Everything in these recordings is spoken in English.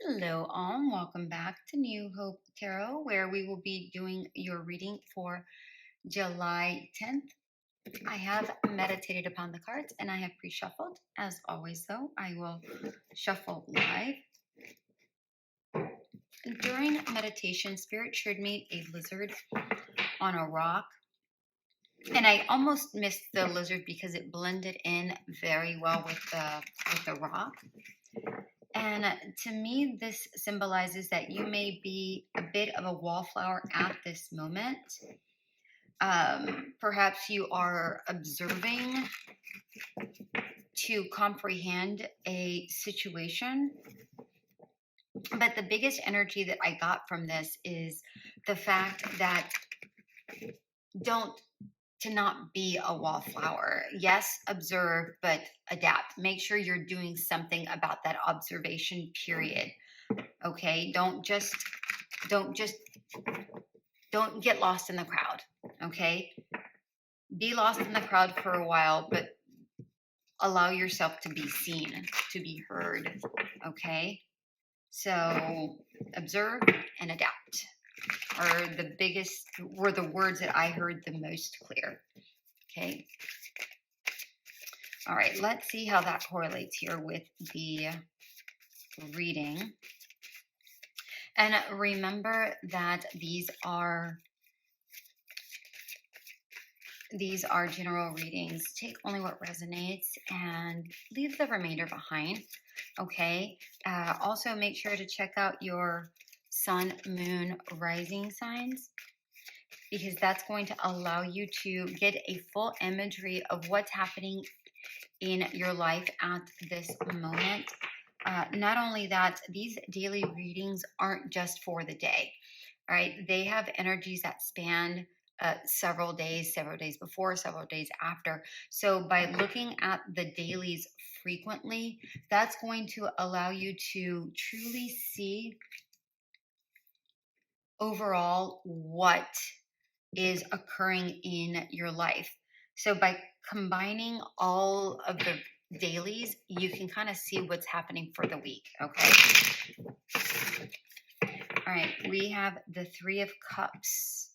Hello, all. Welcome back to New Hope Tarot, where we will be doing your reading for July 10th. I have meditated upon the cards and I have pre-shuffled. As always, though, I will shuffle live. During meditation, Spirit showed me a lizard on a rock. And I almost missed the lizard because it blended in very well with the rock. And to me, this symbolizes that you may be a bit of a wallflower at this moment. Perhaps you are observing to comprehend a situation. But the biggest energy that I got from this is the fact that to not be a wallflower. Yes, observe, but adapt. Make sure you're doing something about that observation period. Okay? Don't get lost in the crowd. Okay? Be lost in the crowd for a while, but allow yourself to be seen, to be heard. Okay? So observe and adapt were the words that I heard the most clear. Okay. All right, let's see how that correlates here with the reading. And remember that these are general readings. Take only what resonates and leave the remainder behind. Okay. Also, make sure to check out your sun, moon, rising signs, because that's going to allow you to get a full imagery of what's happening in your life at this moment. Not only that, these daily readings aren't just for the day. All right. They have energies that span several days before, several days after. So by looking at the dailies frequently, that's going to allow you to truly see overall what is occurring in your life. So by combining all of the dailies, you can kind of see what's happening for the week. Okay. All right. We have the Three of Cups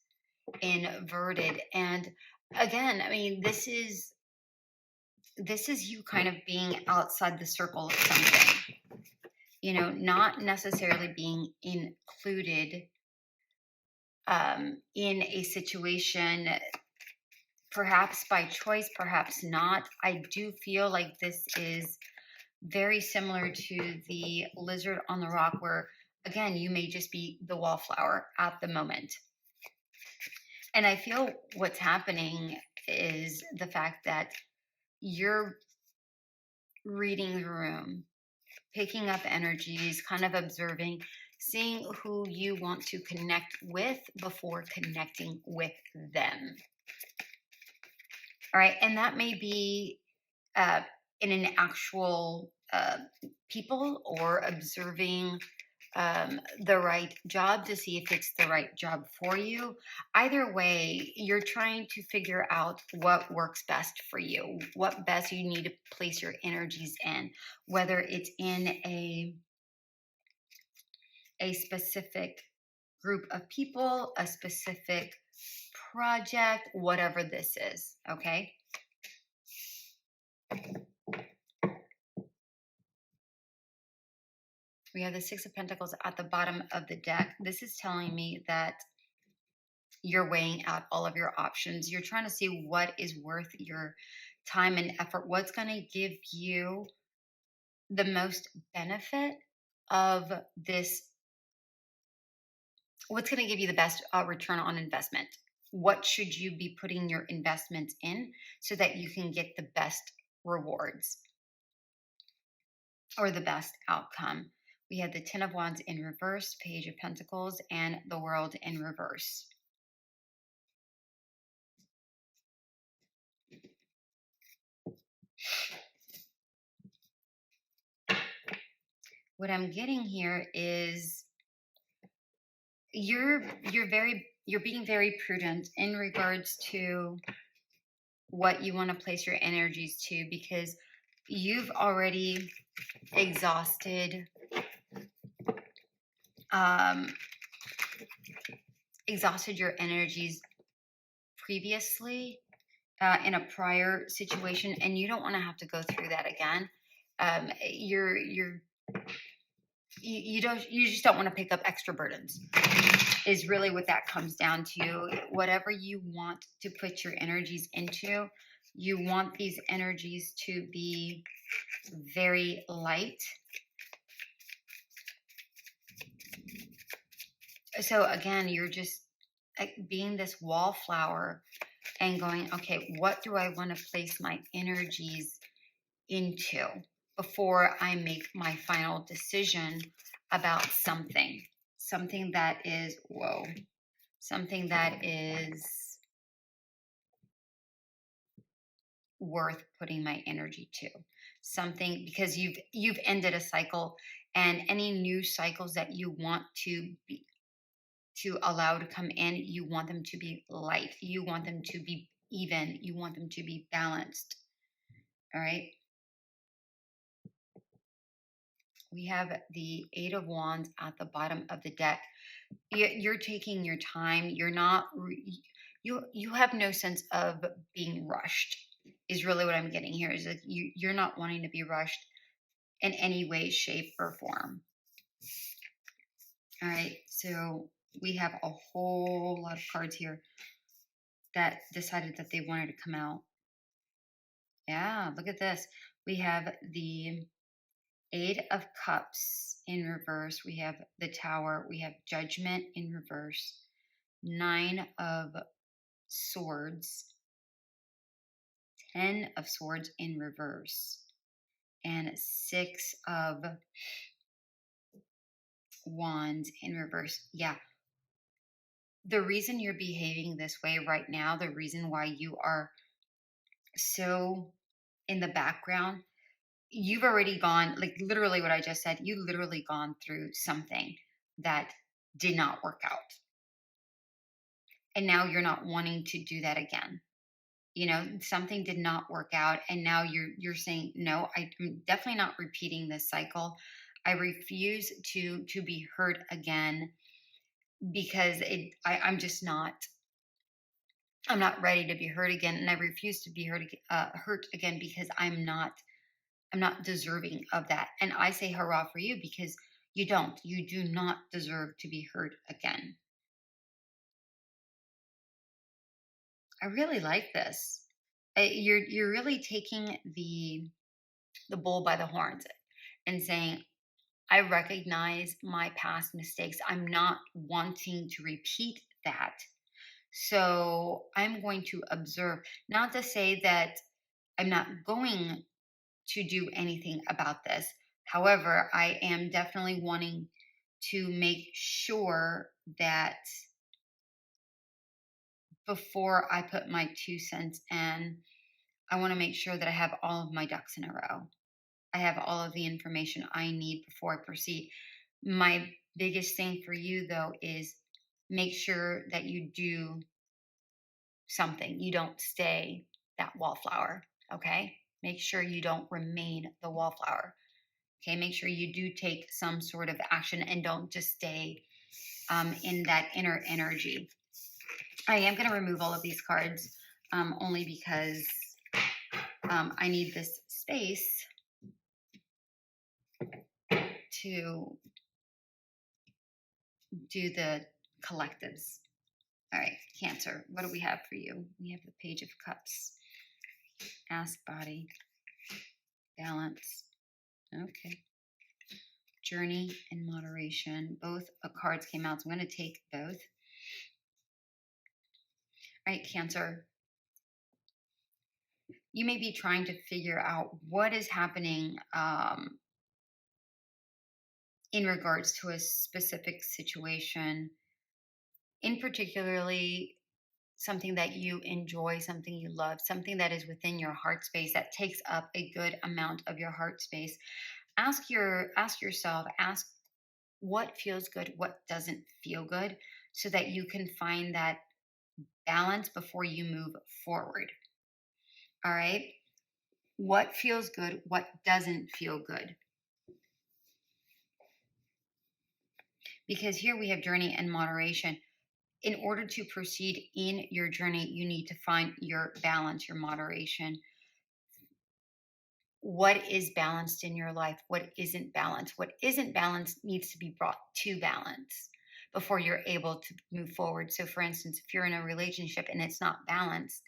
inverted. And again, I mean, this is you kind of being outside the circle of something, not necessarily being included in a situation, perhaps by choice, perhaps not. I do feel like this is very similar to the lizard on the rock, where again, you may just be the wallflower at the moment. And I feel what's happening is the fact that you're reading the room, picking up energies, kind of observing, seeing who you want to connect with before connecting with them. All right. And that may be in an actual people, or observing the right job to see if it's the right job for you. Either way, you're trying to figure out what works best for you, what best you need to place your energies in, whether it's in a specific group of people, a specific project, whatever this is. Okay. We have the Six of Pentacles at the bottom of the deck. This is telling me that you're weighing out all of your options. You're trying to see what is worth your time and effort, what's going to give you the most benefit of this, what's going to give you the best return on investment. What should you be putting your investments in so that you can get the best rewards or the best outcome? We had the Ten of Wands in reverse, Page of Pentacles, and the World in reverse. What I'm getting here is you're being very prudent in regards to what you want to place your energies to, because you've already exhausted exhausted your energies previously in a prior situation, and you don't want to have to go through that again. You just don't want to pick up extra burdens, is really what that comes down to. Whatever you want to put your energies into, you want these energies to be very light. So again, you're just being this wallflower and going, okay, what do I want to place my energies into before I make my final decision about something that is, something that is worth putting my energy to, something, because you've ended a cycle, and any new cycles that you want to allow to come in, you want them to be light, you want them to be even, you want them to be balanced. All right, we have the Eight of Wands at the bottom of the deck. You're taking your time. You're not you have no sense of being rushed, is really what I'm getting here, is that you're not wanting to be rushed in any way, shape, or form. All right, so we have a whole lot of cards here that decided that they wanted to come out. Yeah, look at this. We have the Eight of Cups in reverse. We have the Tower. We have Judgment in reverse. Nine of Swords. 10 of Swords in reverse. And Six of Wands in reverse. Yeah. The reason you're behaving this way right now, the reason why you are so in the background, you've already gone, like literally what I just said, you literally gone through something that did not work out. And now you're not wanting to do that again. You know, something did not work out, and now you're saying, no, I'm definitely not repeating this cycle. I refuse to be hurt again, because I'm just not, I'm not ready to be hurt again, and I refuse to be hurt again, because I'm not deserving of that. And I say hurrah for you, because you do not deserve to be hurt again. I really like this. You're really taking the bull by the horns and saying, I recognize my past mistakes. I'm not wanting to repeat that. So I'm going to observe, not to say that I'm not going to do anything about this. However, I am definitely wanting to make sure that before I put my 2 cents in, I want to make sure that I have all of my ducks in a row. I have all of the information I need before I proceed. My biggest thing for you, though, is make sure that you do something. You don't stay that wallflower, okay? Make sure you don't remain the wallflower, okay? Make sure you do take some sort of action and don't just stay in that inner energy. I am going to remove all of these cards only because I need this space to do the collectives. All right, Cancer, what do we have for you? We have the Page of Cups. Ask body. Balance. Okay. Journey and moderation. Both cards came out, so I'm going to take both. All right, Cancer. You may be trying to figure out what is happening in regards to a specific situation, in particularly something that you enjoy, something you love, something that is within your heart space, that takes up a good amount of your heart space. Ask yourself, ask what feels good, what doesn't feel good, so that you can find that balance before you move forward. All right? What feels good, what doesn't feel good. because here we have journey and moderation. In order to proceed in your journey, you need to find your balance, your moderation. What is balanced in your life? What isn't balanced? What isn't balanced needs to be brought to balance before you're able to move forward. So, for instance, if you're in a relationship and it's not balanced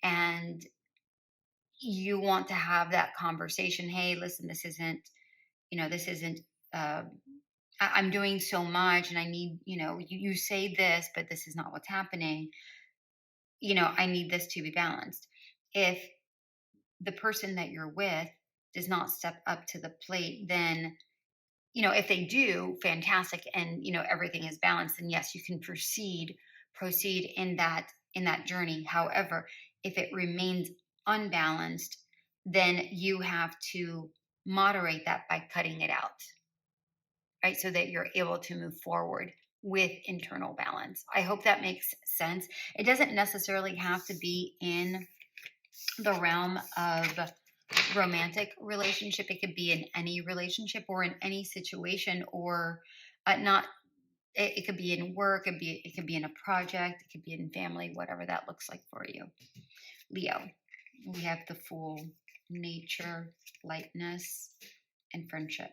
and you want to have that conversation, hey, listen, this isn't, this isn't, uh, I'm doing so much and I need, you say this, but this is not what's happening. I need this to be balanced. If the person that you're with does not step up to the plate, then, if they do, fantastic, and everything is balanced, then yes, you can proceed in that journey. However, if it remains unbalanced, then you have to moderate that by cutting it out, right? So that you're able to move forward with internal balance. I hope that makes sense. It doesn't necessarily have to be in the realm of romantic relationship. It could be in any relationship or in any situation, or not. It could be in work. It could be in a project. It could be in family. Whatever that looks like for you, Leo. We have the Fool, nature, lightness, and friendship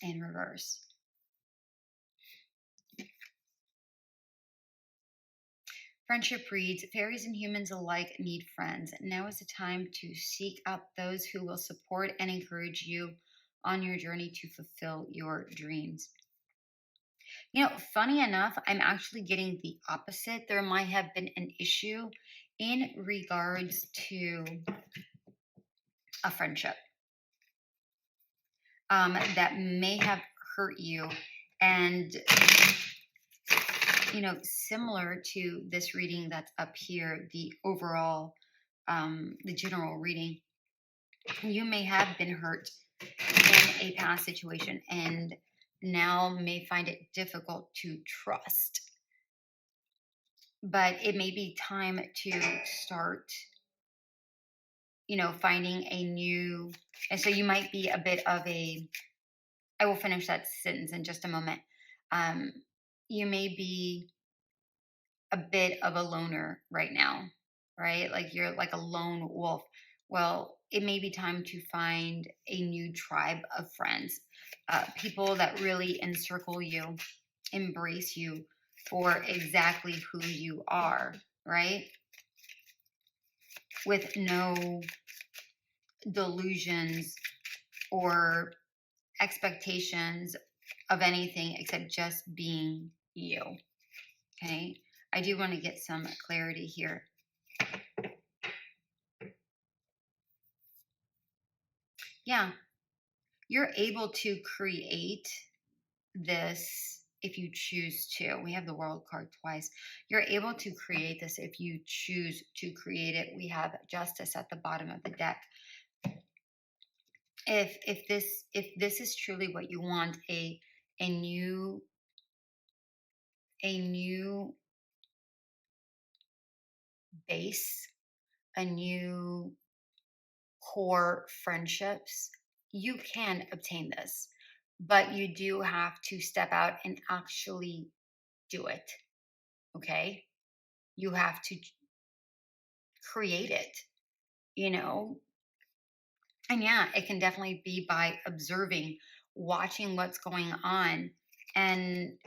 in reverse. Friendship reads, fairies and humans alike need friends. Now is the time to seek out those who will support and encourage you on your journey to fulfill your dreams. Funny enough, I'm actually getting the opposite. There might have been an issue in regards to a friendship that may have hurt you. And similar to this reading that's up here, the overall, the general reading, you may have been hurt in a past situation and now may find it difficult to trust. But it may be time to start, finding a new, and so you might be a bit of I will finish that sentence in just a moment. You may be a bit of a loner right now, right? Like you're like a lone wolf. Well, it may be time to find a new tribe of friends, people that really encircle you, embrace you for exactly who you are, right? With no delusions or expectations of anything except just being you. Okay. I do want to get some clarity here. Yeah. You're able to create this if you choose to. We have the World card twice. You're able to create this if you choose to create it. We have Justice at the bottom of the deck. If this is truly what you want, a new base, a new core friendships, you can obtain this, but you do have to step out and actually do it. Okay, you have to create it, and yeah, it can definitely be by observing, watching what's going on. And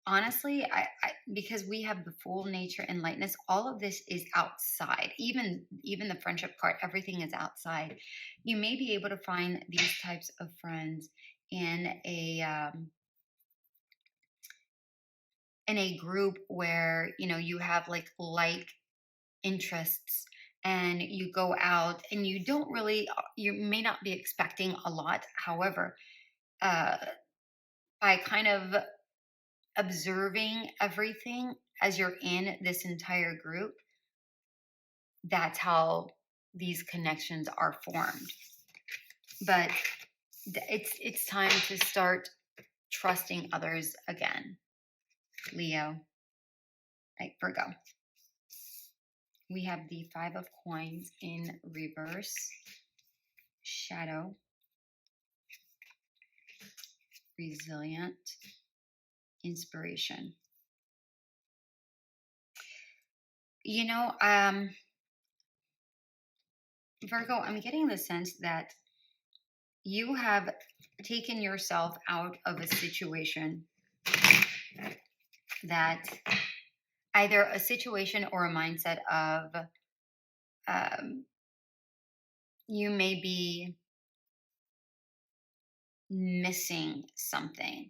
honestly, I because we have the Fool, nature, and lightness, all of this is outside. Even the friendship card, everything is outside. You may be able to find these types of friends in a group where you have like interests, and you go out and you may not be expecting a lot. However, by kind of observing everything as you're in this entire group, that's how these connections are formed. But it's time to start trusting others again, Leo. Right, Virgo. We have the Five of Coins in reverse, shadow, resilient, inspiration. You know, Virgo, I'm getting the sense that you have taken yourself out of a situation that either a situation or a mindset of you may be missing something,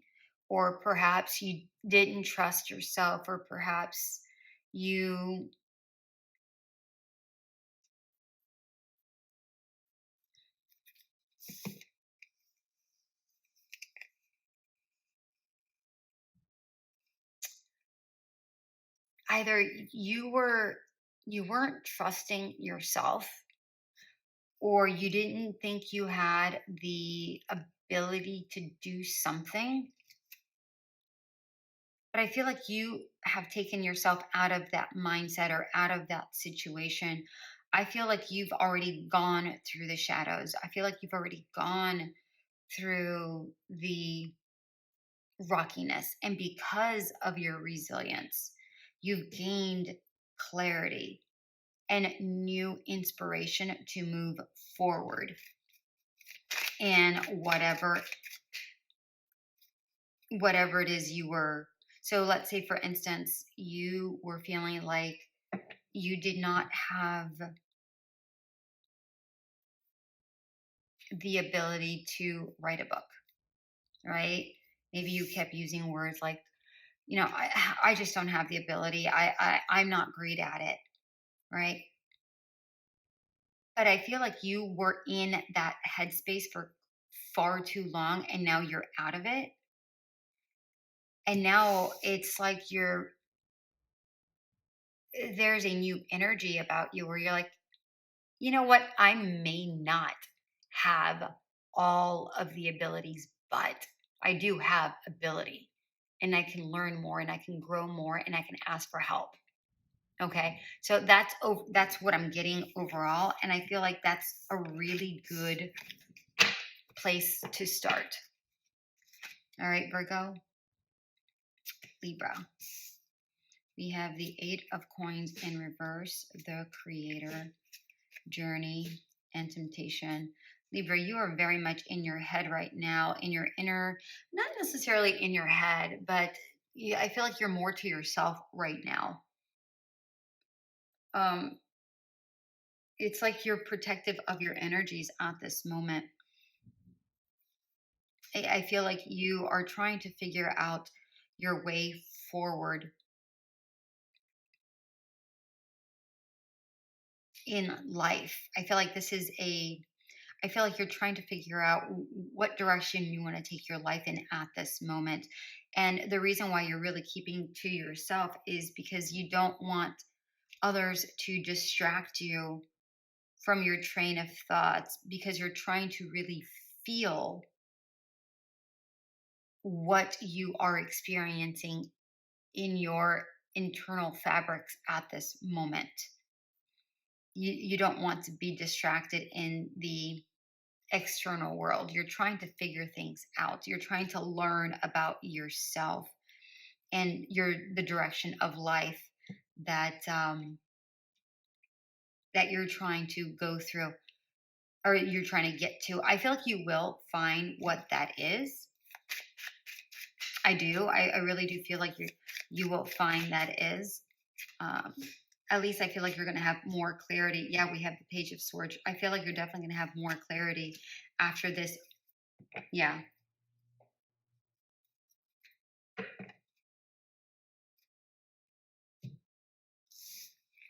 or perhaps you didn't trust yourself, or perhaps you either you weren't trusting yourself, or you didn't think you had the ability to do something. But I feel like you have taken yourself out of that mindset or out of that situation. I feel like you've already gone through the shadows. I feel like you've already gone through the rockiness. And because of your resilience, you've gained clarity and new inspiration to move forward in whatever it is you were. So let's say, for instance, you were feeling like you did not have the ability to write a book, right? Maybe you kept using words like, I just don't have the ability. I'm not great at it, right? But I feel like you were in that headspace for far too long, and now you're out of it. And now it's like there's a new energy about you where you're like, you know what? I may not have all of the abilities, but I do have ability, and I can learn more, and I can grow more, and I can ask for help. Okay. So that's what I'm getting overall. And I feel like that's a really good place to start. All right, Virgo, Libra. We have the Eight of Coins in reverse, the Creator, Journey, and Temptation. Libra, you are very much in your head right now, in your inner, not necessarily in your head, but I feel like you're more to yourself right now. It's like you're protective of your energies at this moment. I feel like you are trying to figure out your way forward in life. I feel like I feel like you're trying to figure out what direction you want to take your life in at this moment. And the reason why you're really keeping to yourself is because you don't want others to distract you from your train of thoughts, because you're trying to really feel what you are experiencing in your internal fabrics at this moment. You don't want to be distracted in the external world. You're trying to figure things out. You're trying to learn about yourself and the direction of life that that you're trying to go through, or you're trying to get to. I feel like you will find what that is. I do. I really do feel like you will find that is. At least I feel like you're going to have more clarity. Yeah, we have the Page of Swords. I feel like you're definitely going to have more clarity after this. Yeah.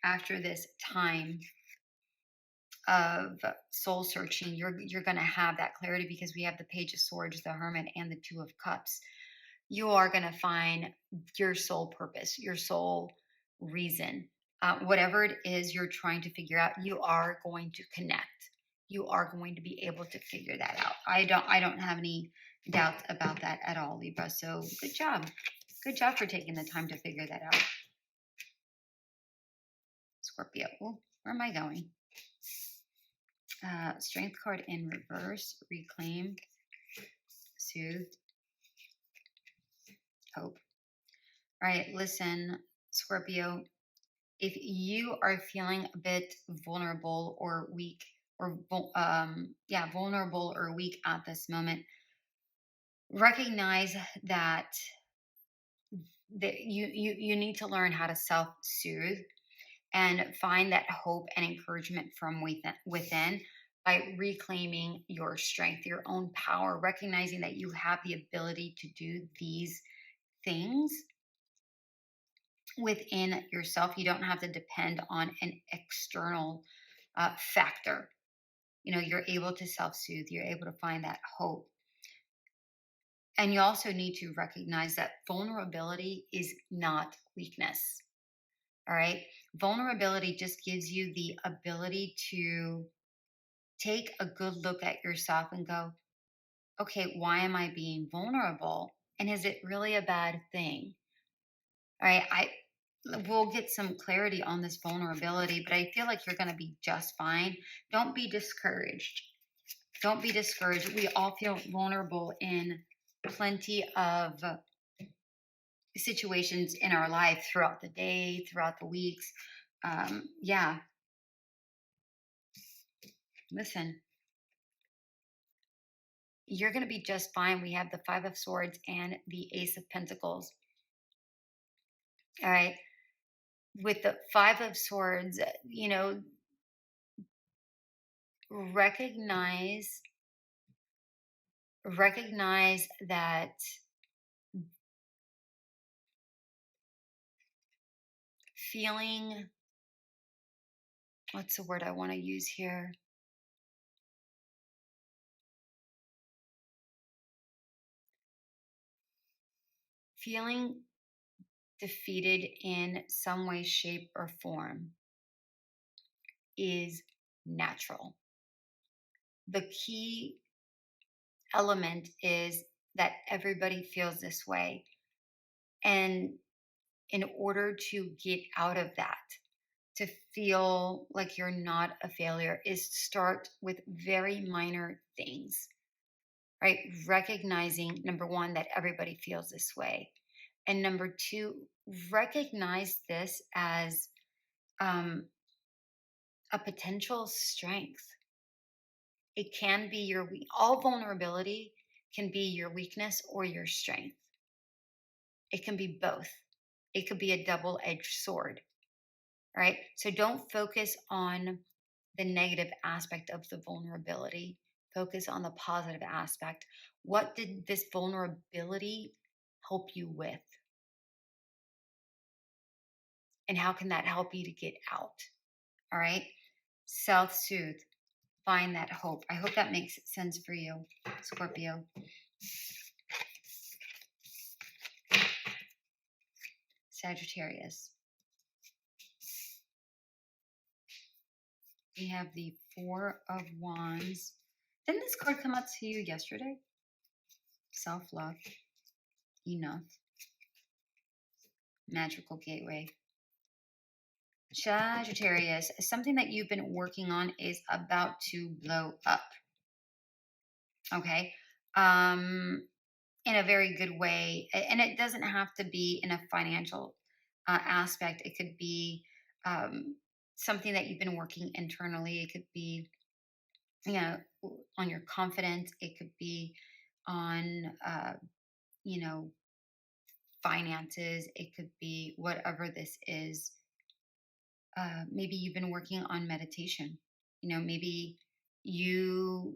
After this time of soul searching, you're going to have that clarity, because we have the Page of Swords, the Hermit, and the Two of Cups. You are going to find your soul purpose, your soul reason. Whatever it is you're trying to figure out, you are going to connect. You are going to be able to figure that out. I don't have any doubts about that at all, Libra. So good job. Good job for taking the time to figure that out. Scorpio. Ooh, where am I going? Strength card in reverse. Reclaim. Soothe. hope. All right, listen, Scorpio, if you are feeling a bit vulnerable or weak, or vulnerable or weak at this moment, recognize that you need to learn how to self-soothe and find that hope and encouragement from within by reclaiming your strength, your own power, recognizing that you have the ability to do these things within yourself. You don't have to depend on an external factor. You know, you're able to self-soothe, you're able to find that hope. And you also need to recognize that vulnerability is not weakness. All right. Vulnerability just gives you the ability to take a good look at yourself and go, okay, why am I being vulnerable? And is it really a bad thing? All right. We'll get some clarity on this vulnerability, but I feel like you're going to be just fine. Don't be discouraged. Don't be discouraged. We all feel vulnerable in plenty of situations in our life throughout the day, throughout the weeks. Yeah. Listen, you're going to be just fine. We have the Five of Swords and the Ace of Pentacles. All right. With the Five of Swords, you know, recognize that feeling, what's the word I want to use here? Feeling defeated in some way, shape, or form is natural. The key element is that everybody feels this way. And in order to get out of that, to feel like you're not a failure, is start with very minor things, right? Recognizing, number one, that everybody feels this way. And number two, recognize this as a potential strength. It can be all vulnerability can be your weakness or your strength. It can be both. It could be a double-edged sword, right? So don't focus on the negative aspect of the vulnerability. Focus on the positive aspect. What did this vulnerability help you with? And how can that help you to get out? All right. Self-soothe. Find that hope. I hope that makes sense for you, Scorpio. Sagittarius. We have the Four of Wands. Didn't this card come out to you yesterday? Self-love. Enough. Magical gateway. Sagittarius, something that you've been working on is about to blow up. Okay. In a very good way. And it doesn't have to be in a financial aspect. It could be something that you've been working internally. It could be, you know, on your confidence. It could be on, you know, finances. It could be whatever this is. Maybe you've been working on meditation. You know, maybe you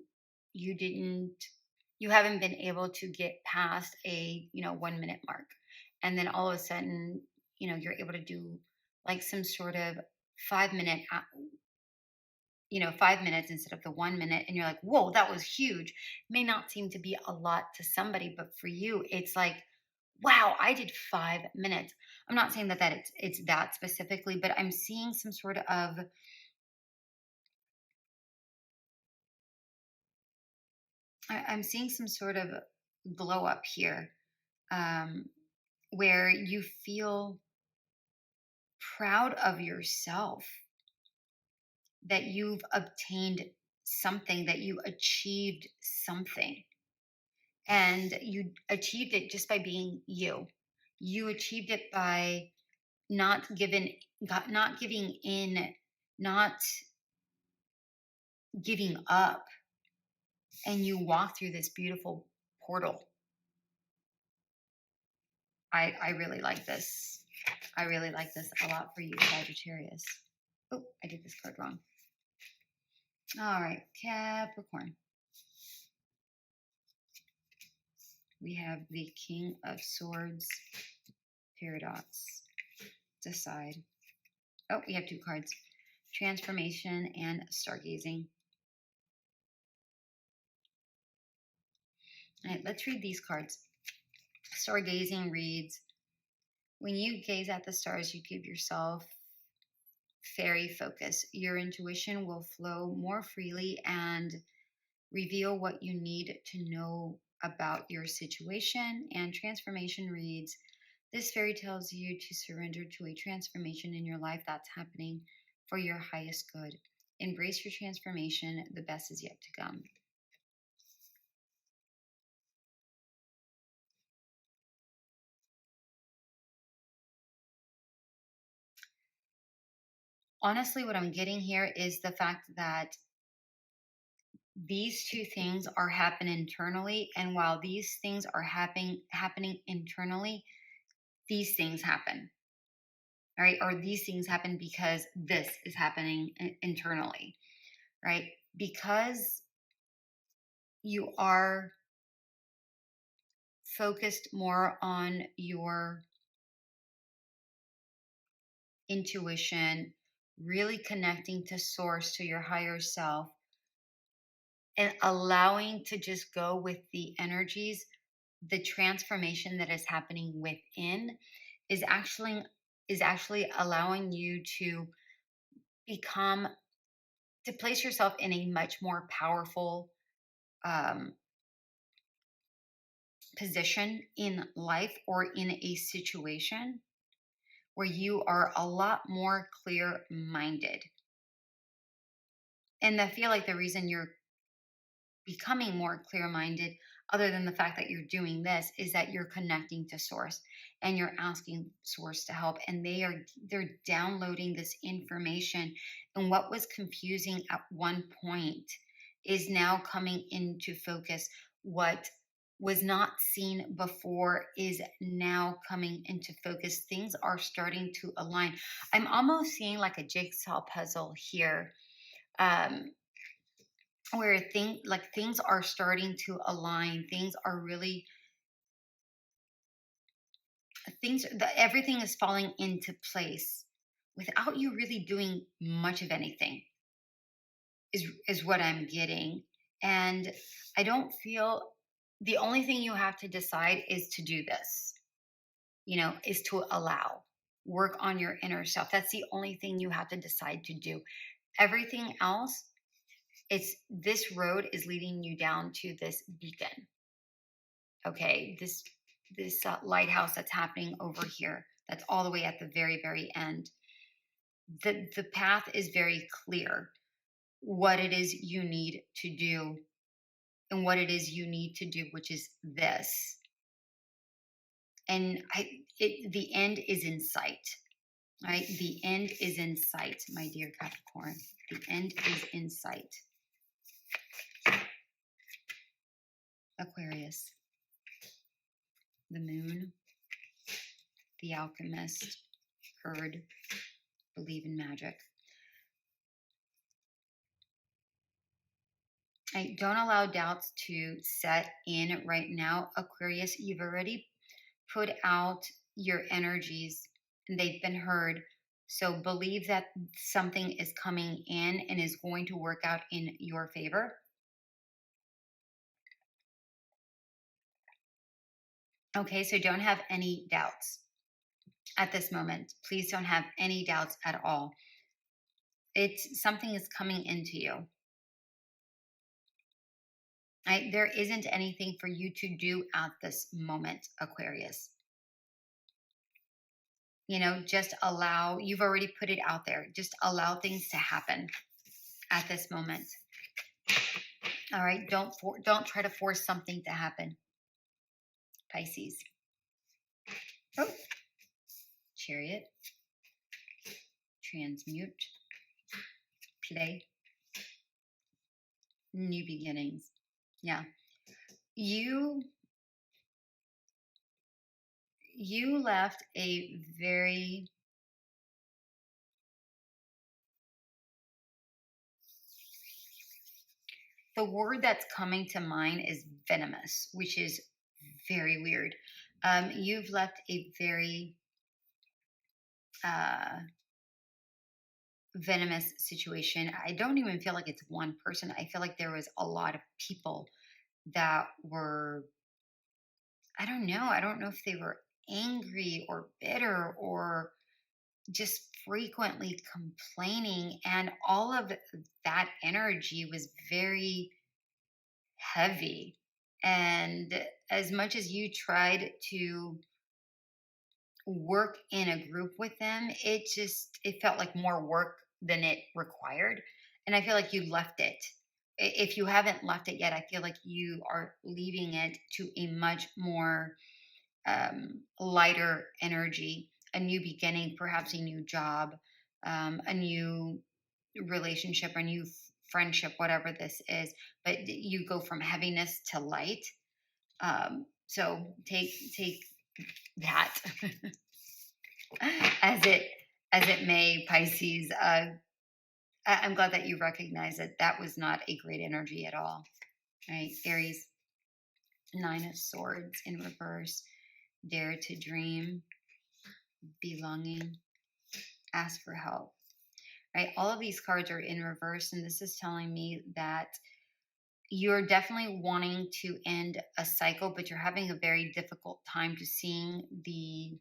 haven't been able to get past a 1 minute mark, and then all of a sudden, you're able to do like some sort of 5 minute 5 minutes instead of the 1 minute, and you're like, whoa, that was huge. May not seem to be a lot to somebody, but for you it's like, wow, I did 5 minutes. I'm not saying that it's that specifically, but I'm seeing some sort of I'm seeing some sort of glow up here, um, where you feel proud of yourself, that you've obtained something, that you achieved something, and you achieved it just by being you. you achieved it by not giving in, not giving up, and you walk through this beautiful portal. I really like this. I really like this a lot for you, Sagittarius. Oh, I did this card wrong. All right, Capricorn. We have the King of Swords, Paradox, Decide. Oh, we have two cards, Transformation and Stargazing. All right, let's read these cards. Stargazing reads, when you gaze at the stars, you give yourself fairy focus. Your intuition will flow more freely and reveal what you need to know about your situation. And Transformation reads, this fairy tells you to surrender to a transformation in your life that's happening for your highest good. Embrace your transformation. The best is yet to come. Honestly, what I'm getting here is the fact that these two things are happening internally, and while these things are happening internally, these things happen. All right, or these things happen because this is happening internally, right? Because you are focused more on your intuition, really connecting to source, to your higher self, and allowing to just go with the energies, the transformation that is happening within is actually allowing you to become, to place yourself in a much more powerful position in life or in a situation where you are a lot more clear minded. And I feel like the reason you're becoming more clear minded, other than the fact that you're doing this, is that you're connecting to source and you're asking source to help, and they're downloading this information. And what was confusing at one point is now coming into focus. What was not seen before is now coming into focus. Things are starting to align. I'm almost seeing like a jigsaw puzzle here, where things are starting to align. Things are really everything is falling into place without you really doing much of anything, is what I'm getting. And I don't feel, the only thing you have to decide is to do this, is to allow, work on your inner self. That's the only thing you have to decide to do. Everything else, this road is leading you down to this beacon. Okay, this lighthouse that's happening over here, that's all the way at the very, very end. The path is very clear, what it is you need to do, and what it is you need to do, which is this. And the end is in sight, right? The end is in sight, my dear Capricorn. The end is in sight. Aquarius, the moon, the alchemist, heard, believe in magic. Don't allow doubts to set in right now, Aquarius. You've already put out your energies and they've been heard. So believe that something is coming in and is going to work out in your favor. Okay, so don't have any doubts at this moment. Please don't have any doubts at all. Something is coming into you. There isn't anything for you to do at this moment, Aquarius. Just allow, you've already put it out there. Just allow things to happen at this moment. All right, don't try to force something to happen, Pisces. Oh, Chariot, transmute, play, new beginnings. Yeah. You left a very, the word that's coming to mind is venomous, which is very weird. You've left a very venomous situation. I don't even feel like it's one person. I feel like there was a lot of people that were, I don't know. I don't know if they were angry or bitter or just frequently complaining. And all of that energy was very heavy. And as much as you tried to work in a group with them, it felt like more work than it required. And I feel like you left it. If you haven't left it yet, I feel like you are leaving it to a much more lighter energy, a new beginning, perhaps a new job, a new relationship, a new friendship, whatever this is. But you go from heaviness to light. So take that as it may, Pisces. I'm glad that you recognize that that was not a great energy at all. Right, Aries, Nine of Swords in reverse. Dare to dream, belonging, ask for help. Right, all of these cards are in reverse, and this is telling me that you're definitely wanting to end a cycle, but you're having a very difficult time to seeing the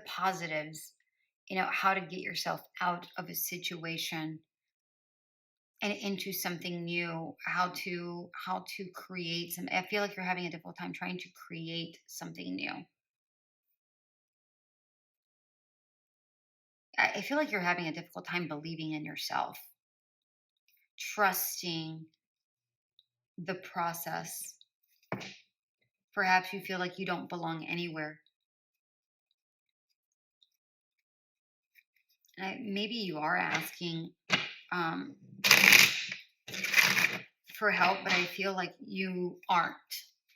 positives, how to get yourself out of a situation and into something new, how to create some. I feel like you're having a difficult time trying to create something new. I feel like you're having a difficult time believing in yourself, trusting the process. Perhaps you feel like you don't belong anywhere. Maybe you are asking um, for help, but I feel like you aren't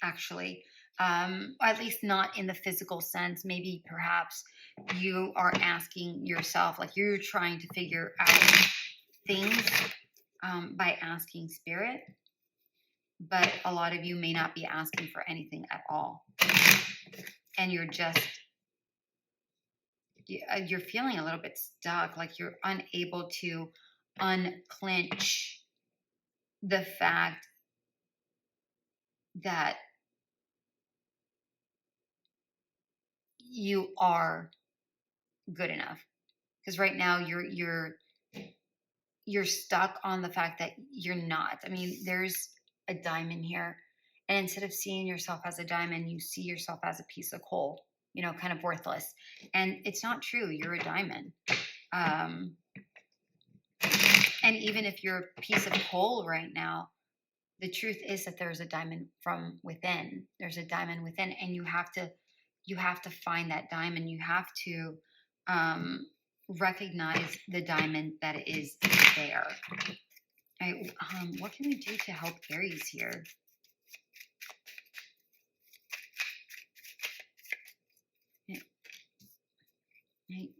actually. At least not in the physical sense. Maybe perhaps you are asking yourself, like you're trying to figure out things by asking spirit, but a lot of you may not be asking for anything at all. And you're feeling a little bit stuck, like you're unable to unclench the fact that you are good enough. Because right now you're stuck on the fact that you're not. I mean, there's a diamond here, and instead of seeing yourself as a diamond, you see yourself as a piece of coal, kind of worthless. And it's not true. You're a diamond. And even if you're a piece of coal right now, the truth is that there's a diamond from within. There's a diamond within, and you have to find that diamond. You have to recognize the diamond that is there. Right, what can we do to help Aries here? Right.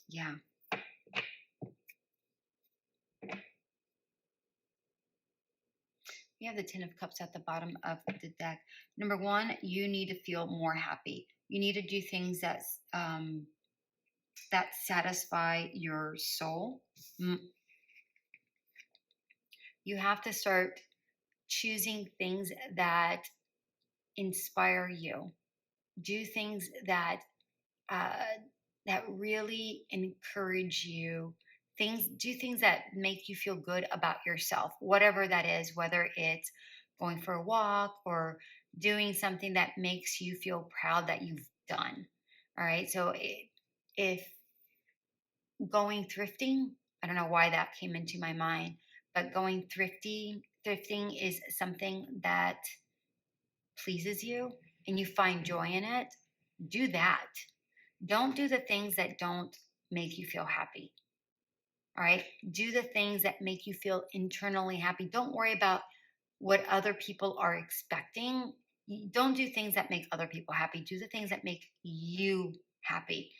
Yeah. We have the Ten of Cups at the bottom of the deck. Number one, you need to feel more happy. You need to do things that satisfy your soul. You have to start choosing things that inspire you. Do things that really encourage you. Do things that make you feel good about yourself, whatever that is, whether it's going for a walk or doing something that makes you feel proud that you've done. All right. So if going thrifting, I don't know why that came into my mind, but going thrifting is something that pleases you and you find joy in it. Do that. Don't do the things that don't make you feel happy. All right. Do the things that make you feel internally happy. Don't worry about what other people are expecting. Don't do things that make other people happy. Do the things that make you happy,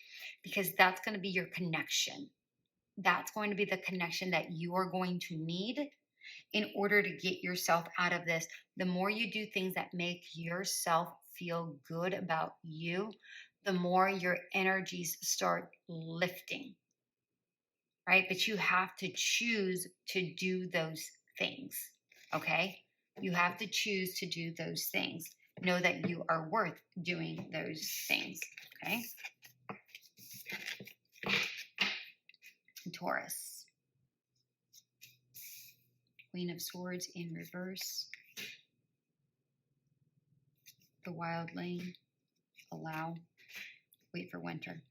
because that's going to be your connection. That's going to be the connection that you are going to need in order to get yourself out of this. The more you do things that make yourself feel good about you, the more your energies start lifting, right? But you have to choose to do those things, okay? You have to choose to do those things. Know that you are worth doing those things, okay? Taurus. Queen of Swords in reverse. The wildling. Allow. Wait for winter.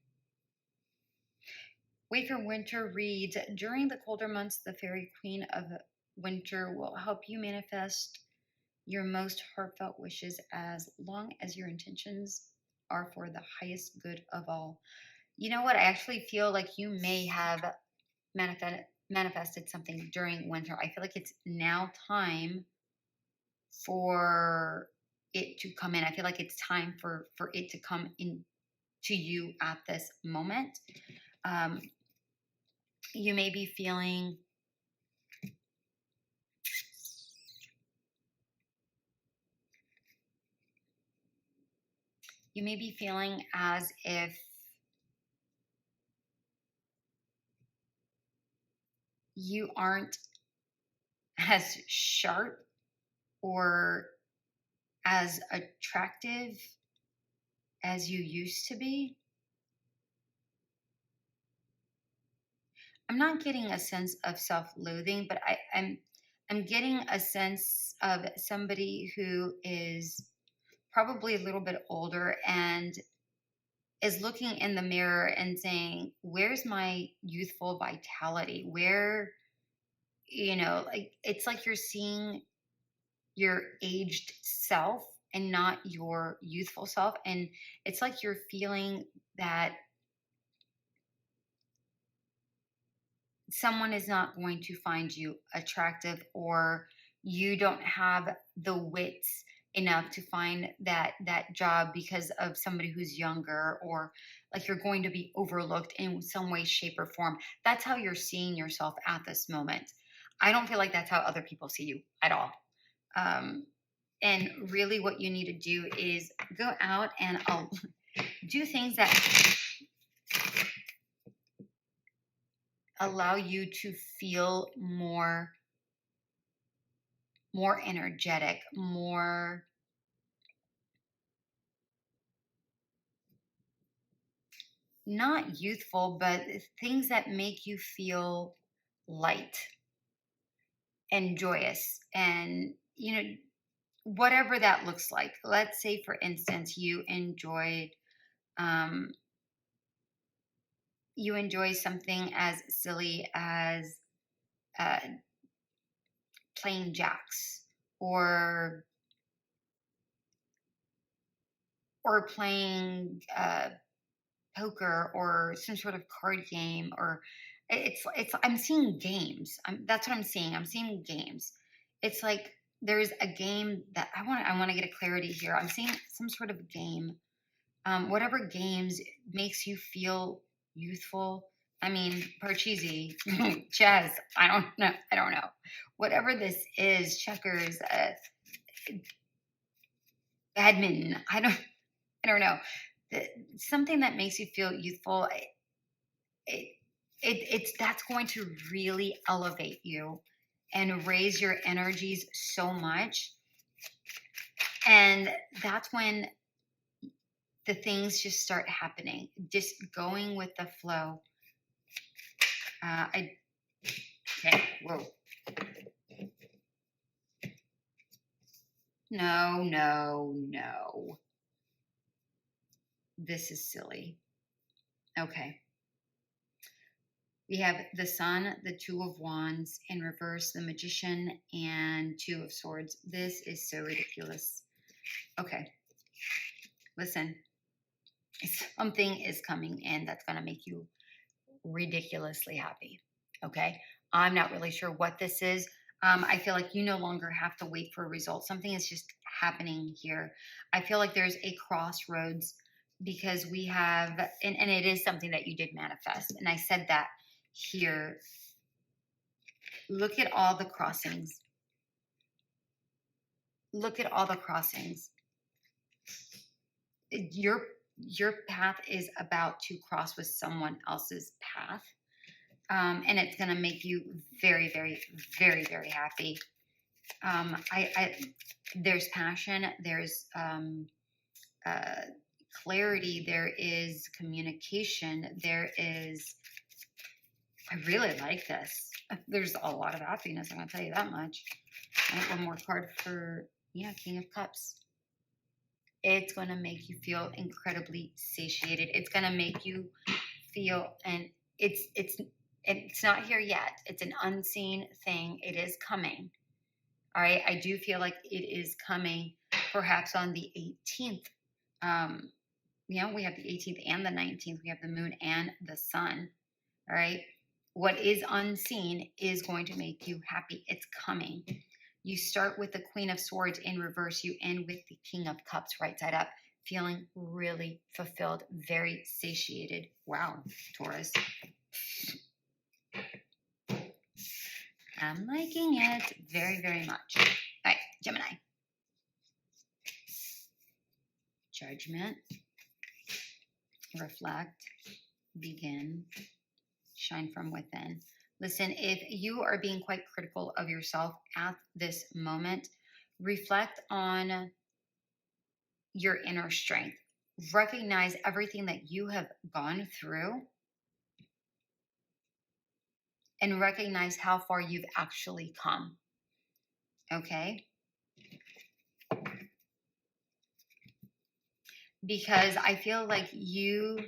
Wait for winter reads, during the colder months, the fairy queen of winter will help you manifest your most heartfelt wishes as long as your intentions are for the highest good of all. You know what? I actually feel like you may have manifested something during winter. I feel like it's now time for it to come in. I feel like it's time for it to come in to you at this moment. You may be feeling as if you aren't as sharp or as attractive as you used to be. I'm not getting a sense of self-loathing, but I'm getting a sense of somebody who is probably a little bit older and is looking in the mirror and saying, where's my youthful vitality? Where, like, it's like you're seeing your aged self and not your youthful self. And it's like you're feeling that someone is not going to find you attractive, or you don't have the wits enough to find that job because of somebody who's younger, or like you're going to be overlooked in some way, shape, or form. That's how you're seeing yourself at this moment. I don't feel like that's how other people see you at all. And really what you need to do is go out and do things that allow you to feel more energetic, more not youthful, but things that make you feel light and joyous, and whatever that looks like. Let's say, for instance, you enjoy something as silly as playing jacks, or playing poker, or some sort of card game, or it's I'm seeing games. That's what I'm seeing. I'm seeing games. It's like there's a game that I want to get a clarity here. I'm seeing some sort of game. Whatever games makes you feel youthful. I mean, Parcheesi, chess. I don't know. Whatever this is, checkers, badminton. I don't know. Something that makes you feel youthful. It's that's going to really elevate you and raise your energies so much. And that's when the things just start happening, just going with the flow. Okay, whoa. No. This is silly. Okay. We have the Sun, the Two of Wands in reverse, the Magician, and Two of Swords. This is so ridiculous. Okay, listen, something is coming in that's going to make you ridiculously happy. Okay, I'm not really sure what this is. I feel like you no longer have to wait for a result. Something is just happening here. I feel like there's a crossroads because we have, and it is something that you did manifest. And I said that here. Look at all the crossings. Look at all the crossings. Your path is about to cross with someone else's path. And it's going to make you very, very, very, very happy. There's passion. There's clarity. There is communication. There is, I really like this. There's a lot of happiness. I'm going to tell you that much. I want one more card for, yeah, King of Cups. It's going to make you feel incredibly satiated. It's going to make you feel, and it's not here yet. It's an unseen thing. It is coming. All right. I do feel like it is coming perhaps on the 18th. We have the 18th and the 19th. We have the moon and the sun. All right. What is unseen is going to make you happy. It's coming. You start with the Queen of Swords in reverse. You end with the King of Cups right side up, feeling really fulfilled, very satiated. Wow, Taurus. I'm liking it very, very much. All right, Gemini. Judgment. Reflect. Begin. Shine from within. Listen, if you are being quite critical of yourself at this moment, reflect on your inner strength. Recognize everything that you have gone through and recognize how far you've actually come. Okay? Because I feel like you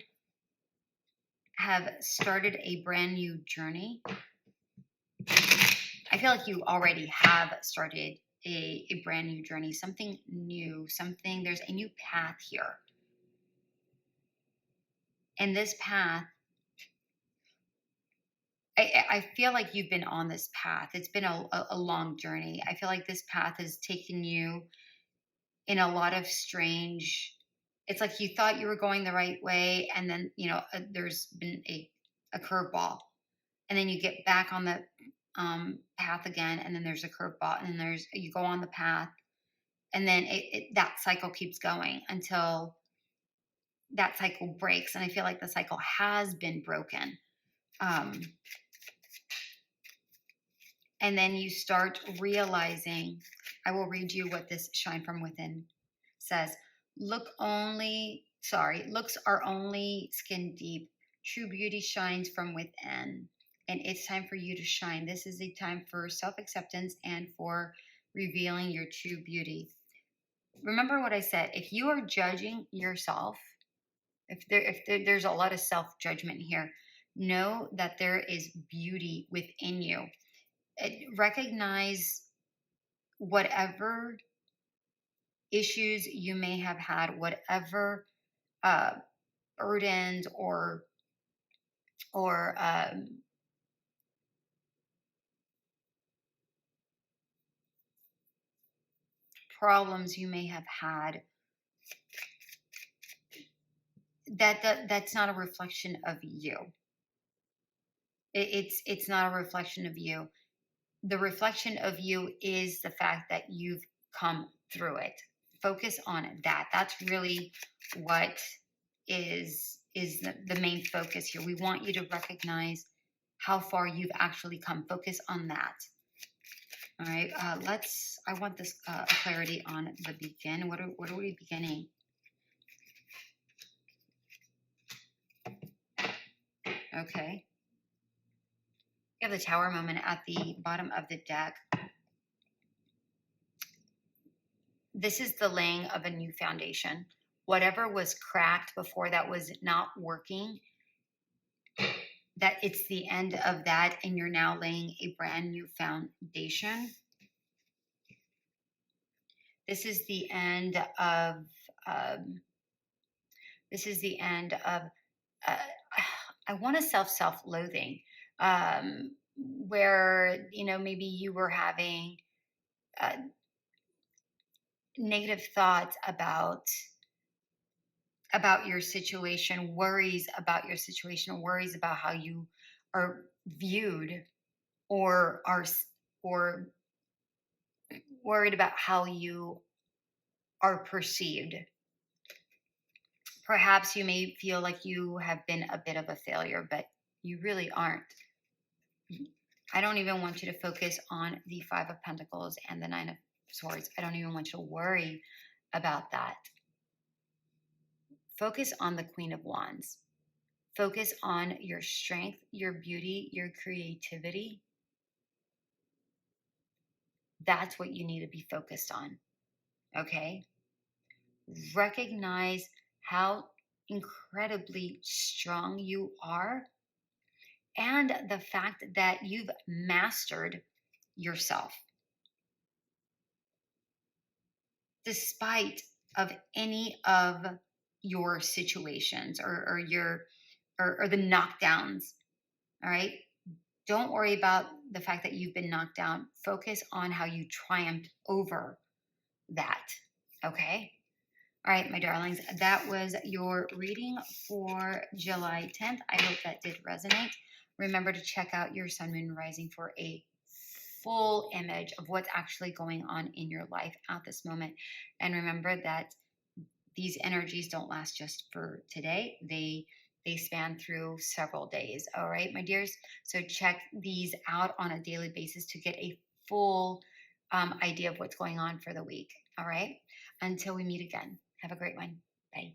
have started a brand new journey. I feel like you already have started a brand new journey, something new, there's a new path here. And this path, I feel like you've been on this path. It's been a long journey. I feel like this path has taken you in a lot of strange, it's like you thought you were going the right way, and then, there's been a curveball. And then you get back on the path again, and then there's a curveball, and then you go on the path, and then that cycle keeps going until that cycle breaks. And I feel like the cycle has been broken. And then you start realizing, I will read you what this Shine From Within says. Looks are only skin deep. True beauty shines from within. And it's time for you to shine. This is a time for self-acceptance and for revealing your true beauty. Remember what I said. If you are judging yourself, if there's a lot of self-judgment here, know that there is beauty within you. Recognize whatever issues you may have had, whatever burdens or problems you may have had. That's not a reflection of you. It's not a reflection of you. The reflection of you is the fact that you've come through it. Focus on that. That's really what is the main focus here. We want you to recognize how far you've actually come. Focus on that. All right. I want this clarity on the begin. What are we beginning? Okay. We have the Tower moment at the bottom of the deck. This is the laying of a new foundation. Whatever was cracked before that was not working, that it's the end of that and you're now laying a brand new foundation. This is the end of, um, this is the end of, uh, I want to self-loathing, where, you know, maybe you were having uh, negative thoughts about your situation, worries about your situation, worries about how you are viewed, or or worried about how you are perceived. Perhaps you may feel like you have been a bit of a failure, but you really aren't. I don't even want you to focus on the Five of Pentacles and the Nine of Swords. I don't even want you to worry about that. Focus on the Queen of Wands. Focus on your strength, your beauty, your creativity. That's what you need to be focused on. Okay? Recognize how incredibly strong you are, and the fact that you've mastered yourself despite of any of your situations, or your or the knockdowns. All right, don't worry about the fact that you've been knocked down. Focus on how you triumphed over that. Okay. All right, my darlings, that was your reading for July 10th. I hope that did resonate. Remember to check out your sun, moon, rising for a full image of what's actually going on in your life at this moment. And remember that these energies don't last just for today. They span through several days. All right, my dears. So check these out on a daily basis to get a full idea of what's going on for the week. All right. Until we meet again. Have a great one. Bye.